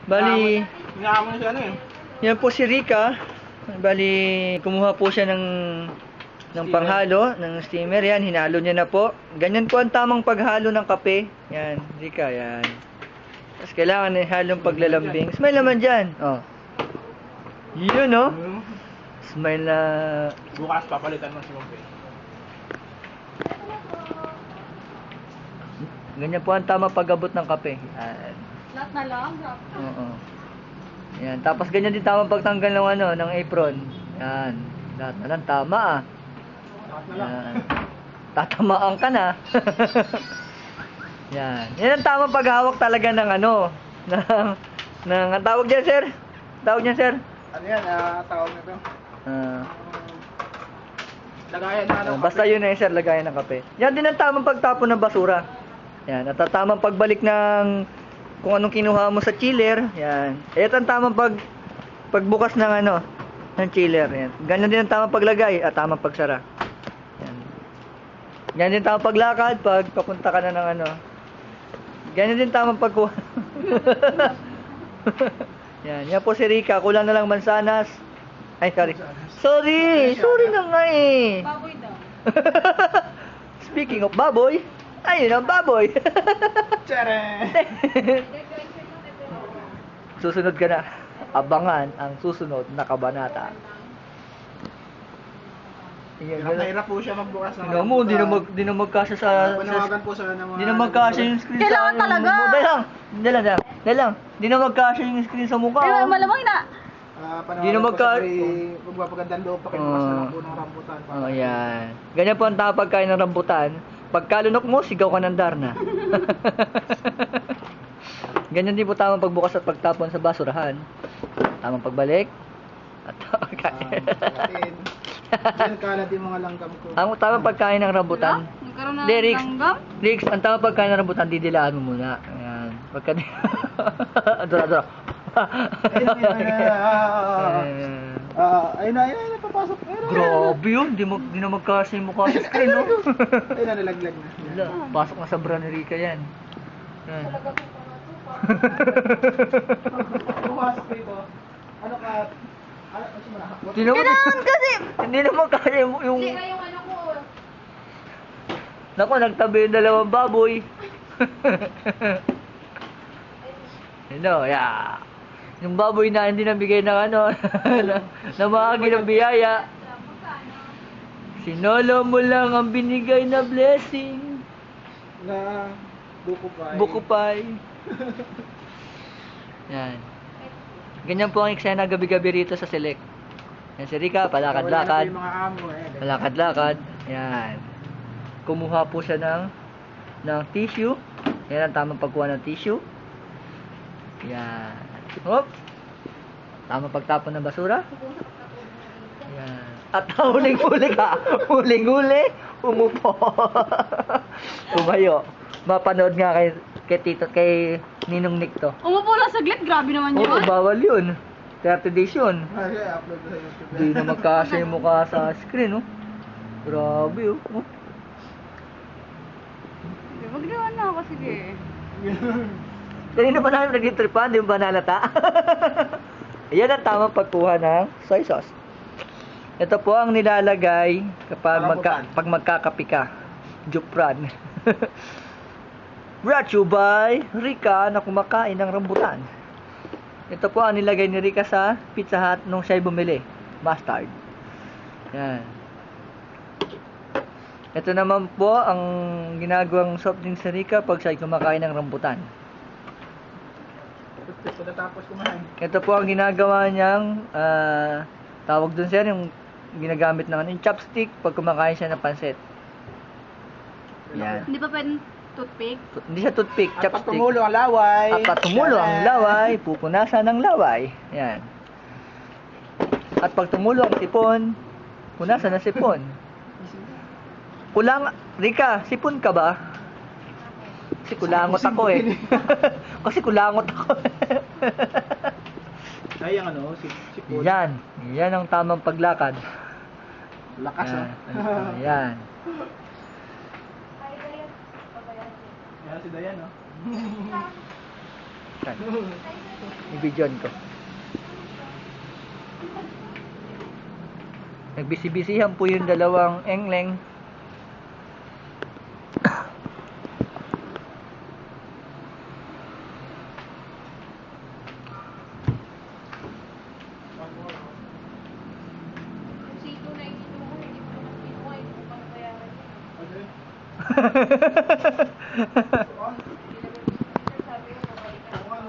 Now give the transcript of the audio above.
Bali, Hinahamo na siya ano eh. yan po si Rica. Bali, kumuha po siya ng Steamer. panghalo, ng steamer. Yan, hinalo niya na po. Ganyan po ang tamang paghalo ng kape. Yan, Rica, yan. Tapos kailangan na halong paglalambing. Smile naman dyan. Oh. Yun, no? Smile na... Bukas papalitan mo si Mumbai. Ganyan po ang tamang pag-abot ng kape. Yan. Lahat na lang? Oo. Yan. Tapos ganyan din tamang pagtanggal ng ano, ng apron. Yan. Lahat na lang tama ah. Lahat na lang. Yan. Tatamaan ka na. Yan. Yan ang tamang paghawak talaga ng ano, ng ang tawag diyan, sir? Tawag niyan, sir? Ano yan, tawag na to? Ah, Lagayan na ano. basta yun na yun, sir, lagayan ng kape. Yan din ang tamang pagtapon ng basura. Yan, at ang tamang pagbalik ng kung anong kinuha mo sa chiller. Yan. Ito ang tamang pagbukas ng ano, ng chiller. Yan. Ganyan din ang tamang paglagay at tamang pagsara. Yan. Ganyan din tamang paglakad pag papunta ka na ng ano. Ganyan din tamang pagkuha. Yan. Yan po si Rica. Kulang na lang mansanas. Ay, sorry. Sorry na nga eh. Baboy daw. Speaking of baboy, ayun ang baboy. Tsare! Susunod ka na. Abangan ang susunod na kabanata. Yan, Hirap po siya magbukas ng Tingnan mo, di na magkasya sa... Panawagan po sa mga... Di na magkasya yung screen Kailangan sa... talaga. Dali lang. Di na magkasya yung screen sa mukha. Ay, Oh. malamang na. Panawagan Di na po magka- sa magpapagandang loob, pakibukas na lang po ng rambutan. Oh, yan. Ganyan po ang tamang pagkain ng rambutan. Pagkalunok mo, sigaw ka ng Darna. Ganyan din po tamang pagbukas at pagtapon sa basurahan. Tamang pagbalik. At tamang pagkain. Diyan kalat yung mga langgam ko. Ang tamang pagkain ng rambutan. Nagkaroon na Hindi, Rix. langgam? Rix, ang tamang pagkain ng rambutan, didilaan mo muna. Ayan. Pagka... Adora. Ayun na, papasok. Grabe yun. Di na magkasya yung mukha sa screen, no? Ayun na, nalaglag na. Wala. Pasok na sa bra ni Rica yan. Yan. Pumasok dito. Ano ka? Ano simula? Kailangan kasi! Hindi na magkasya yung... Sira yung ano ko. Naku, nagtabi yung dalawang baboy. Yeah. Yung baboy na hindi nabigay ng ano, na mahagi ng biyaya. Sinolo mo lang ang binigay na blessing. Na bukupay. Bukupay. Yan. Ganyan po ang eksena gabi-gabi rito sa Select. Yan si Rica, palakad-lakad. Wala na po yung mga amo eh. Palakad-lakad. Yan. Kumuha po siya ng tissue. Yan ang tamang pagkuha ng tissue. Yan. Hop. Tamang pagtapon ng basura. Yan. At huling-huli ka. Huling-huli, umupo. Tumayo. Mapanood nga kay Tito, kay Ninong Nick to. Umupo lang saglit, grabe naman yun. Oo, bawal yun. 30 days yun. Ay, upload ko sa YouTube. Hindi na magkasya yung mukha sa screen, oh. Grabe, oh. Wag naman na ako, sige. Kanina pa namin nag-tripan, di ba nalata? Ayan ang tamang pagkuha ng soy sauce. Ito po ang nilalagay kapag pag magkakapi ka. Jupran. Brought you by Rica na kumakain ng rambutan. Ito po ang nilagay ni Rica sa Pizza Hut nung siya'y bumili. Mustard. Yan. Ito naman po ang ginagawang soft drink sa Rica pag siya'y kumakain ng rambutan. Pagkatapos kumain. Ito po ang ginagawa niyang tawag dun sir, yung ginagamit ng yung chopstick pag kumakain siya ng pansit. Yan. Hindi pa pwedeng toothpick? Hindi siya toothpick, At pag chopstick. tumulo ang laway. At pag tumulo ang laway, pupunasan ng laway. Yan. At pag tumulo ang sipon, punasan ng sipon. Rica, sipon ka ba? Kasi kulangot ako eh. Kasi kulangot ako. Ay, ang ano, sipon. Yan. Yan ang tamang paglakad. Lakas ah. Yan. Yan si Dayan, no? Yan. I-videoan ko. Nagbisi-bisihan po yung dalawang engleng. Yung C2 na ikinuha, hindi ko naman kinuha, hindi ko pa nabayaran. Okay.